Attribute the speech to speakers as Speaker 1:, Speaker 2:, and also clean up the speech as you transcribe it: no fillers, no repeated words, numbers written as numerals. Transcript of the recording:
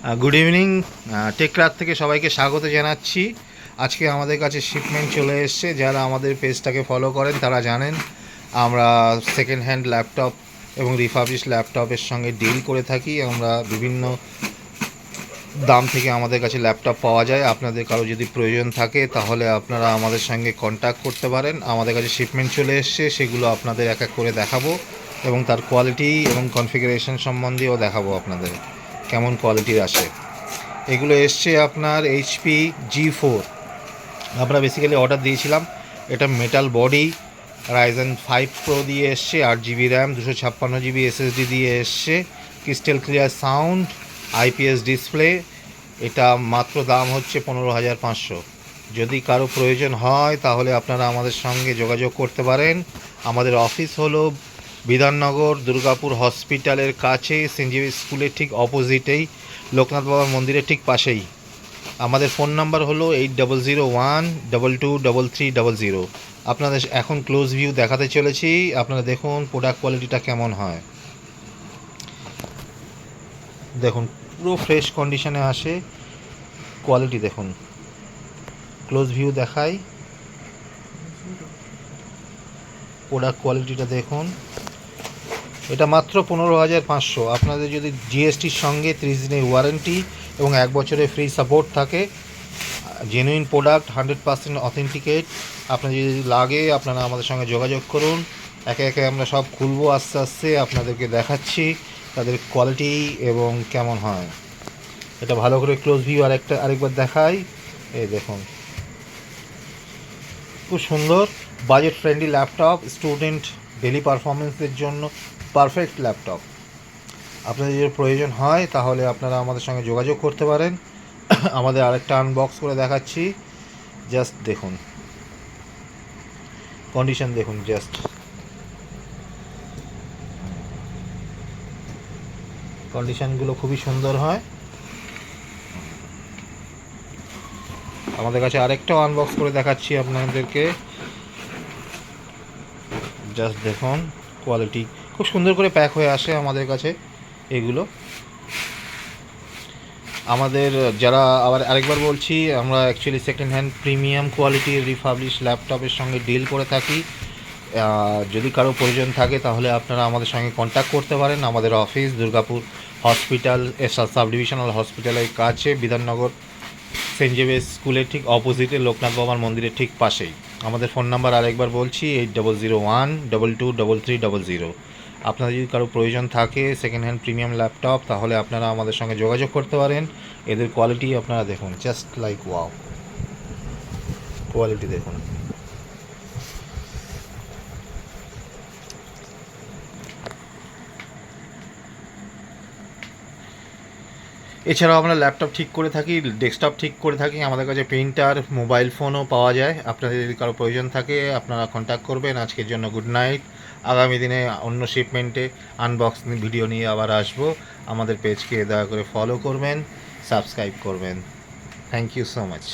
Speaker 1: Good evening. টেকরাত থেকে সবাইকে স্বাগত জানাচ্ছি। আজকে আমাদের কাছে শিপমেন্ট চলে এসছে। যারা আমাদের পেজটাকে ফলো করেন তারা জানেন আমরা সেকেন্ড হ্যান্ড ল্যাপটপ এবং রিফার্বিশ ল্যাপটপের সঙ্গে ডিল করে থাকি। আমরা বিভিন্ন দাম থেকে আমাদের কাছে ল্যাপটপ পাওয়া যায়। আপনাদের কারো যদি প্রয়োজন থাকে তাহলে আপনারা আমাদের সঙ্গে কন্ট্যাক্ট করতে পারেন। আমাদের কাছে শিপমেন্ট চলে এসছে, সেগুলো আপনাদের এক এক করে দেখাবো এবং তার কোয়ালিটি এবং কনফিগারেশন সম্বন্ধেও দেখাবো আপনাদের কেমন কোয়ালিটির আসে। এগুলো এসছে আপনার HP G4। আমরা বেসিক্যালি অর্ডার দিয়েছিলাম। এটা মেটাল বডি, রাইজেন 5 প্রো দিয়ে এসছে, 8 GB র্যাম, 256 GB SSD দিয়ে এসছে, crystal clear sound, IPS display. এটা মাত্র দাম হচ্ছে 15,500। যদি কারো প্রয়োজন হয় তাহলে আপনারা আমাদের সঙ্গে যোগাযোগ করতে পারেন। আমাদের অফিস হলো বিধাননগর দুর্গাপুর হসপিটালের কাছে, সেন্ট জেভিয়ার্স স্কুলের ঠিক অপোজিটেই, লোকনাথ বাবার মন্দিরের ঠিক পাশেই। আমাদের ফোন নাম্বার হলো 8001223300। আপনাদের এখন ক্লোজ ভিউ দেখাতে চলেছি। আপনারা দেখুন প্রোডাক্ট কোয়ালিটিটা কেমন হয়। দেখুন পুরো ফ্রেশ কন্ডিশনে আসে, কোয়ালিটি দেখুন। ক্লোজ ভিউ দেখাই, প্রোডাক্ট কোয়ালিটিটা দেখুন। এটা মাত্র 15,500। আপনাদের যদি GSTর সঙ্গে 30 দিনের ওয়ারেন্টি এবং 1 বছরের ফ্রি সাপোর্ট থাকে, জেনুইন প্রোডাক্ট, 100% অথেন্টিকেট। আপনাদের যদি লাগে আপনারা আমাদের সঙ্গে যোগাযোগ করুন। একে একে আমরা সব খুলবো, আস্তে আস্তে আপনাদেরকে দেখাচ্ছি তাদের কোয়ালিটি এবং কেমন হয়। এটা ভালো করে ক্লোজ ভিউ আরেকবার দেখাই। এই দেখুন, খুব সুন্দর budget friendly laptop, student daily পারফরমেন্সের জন্য পারফেক্ট ল্যাপটপ। আপনাদের যদি প্রয়োজন হয় তাহলে আপনারা আমাদের সঙ্গে যোগাযোগ করতে পারেন। আমাদের আরেকটা আনবক্স করে দেখাচ্ছি। জাস্ট দেখুন কন্ডিশন, দেখুন জাস্ট কন্ডিশনগুলো খুবই সুন্দর হয়। আমাদের কাছে আরেকটাও আনবক্স করে দেখাচ্ছি আপনাদেরকে। জাস্ট দেখুন কোয়ালিটি, খুব সুন্দর করে প্যাক হয়ে আসে আমাদের কাছে এগুলো। আমাদের যারা, আবার আরেকবার বলছি, আমরা অ্যাকচুয়ালি সেকেন্ড হ্যান্ড প্রিমিয়াম কোয়ালিটির রিফাবলিশ ল্যাপটপের সঙ্গে ডিল করে থাকি। যদি কারো প্রয়োজন থাকে তাহলে আপনারা আমাদের সঙ্গে কন্ট্যাক্ট করতে পারেন। আমাদের office Durgapur hospital sub divisional হসপিটালের কাছে, বিধাননগর সেন্ট জেভিয়ার্স স্কুলের ঠিক অপোজিটে, লোকনাথ বাবার মন্দিরের ঠিক পাশেই। আমাদের ফোন নাম্বার আরেকবার বলছি 8001223300। আপনাদের যদি কারো প্রয়োজন থাকে সেকেন্ড হ্যান্ড প্রিমিয়াম ল্যাপটপ তাহলে আপনারা আমাদের সঙ্গে যোগাযোগ করতে পারেন। এদের কোয়ালিটি আপনারা দেখুন, জাস্ট লাইক ওয়াও, কোয়ালিটি দেখুন। এছাড়াও আমরা ল্যাপটপ ঠিক করে থাকি, ডেস্কটপ ঠিক করে থাকি। আমাদের কাছে প্রিন্টার, মোবাইল ফোনও পাওয়া যায়। আপনাদের যদি কারো প্রয়োজন থাকে আপনারা কন্ট্যাক্ট করবেন। আজকের জন্য গুড নাইট। আগামী দিনে অন্য শিপমেন্টে আনবক্সিং ভিডিও নিয়ে আবার আসবো। আমাদের পেজকে দয়া করে ফলো করবেন, সাবস্ক্রাইব করবেন। Thank you so much.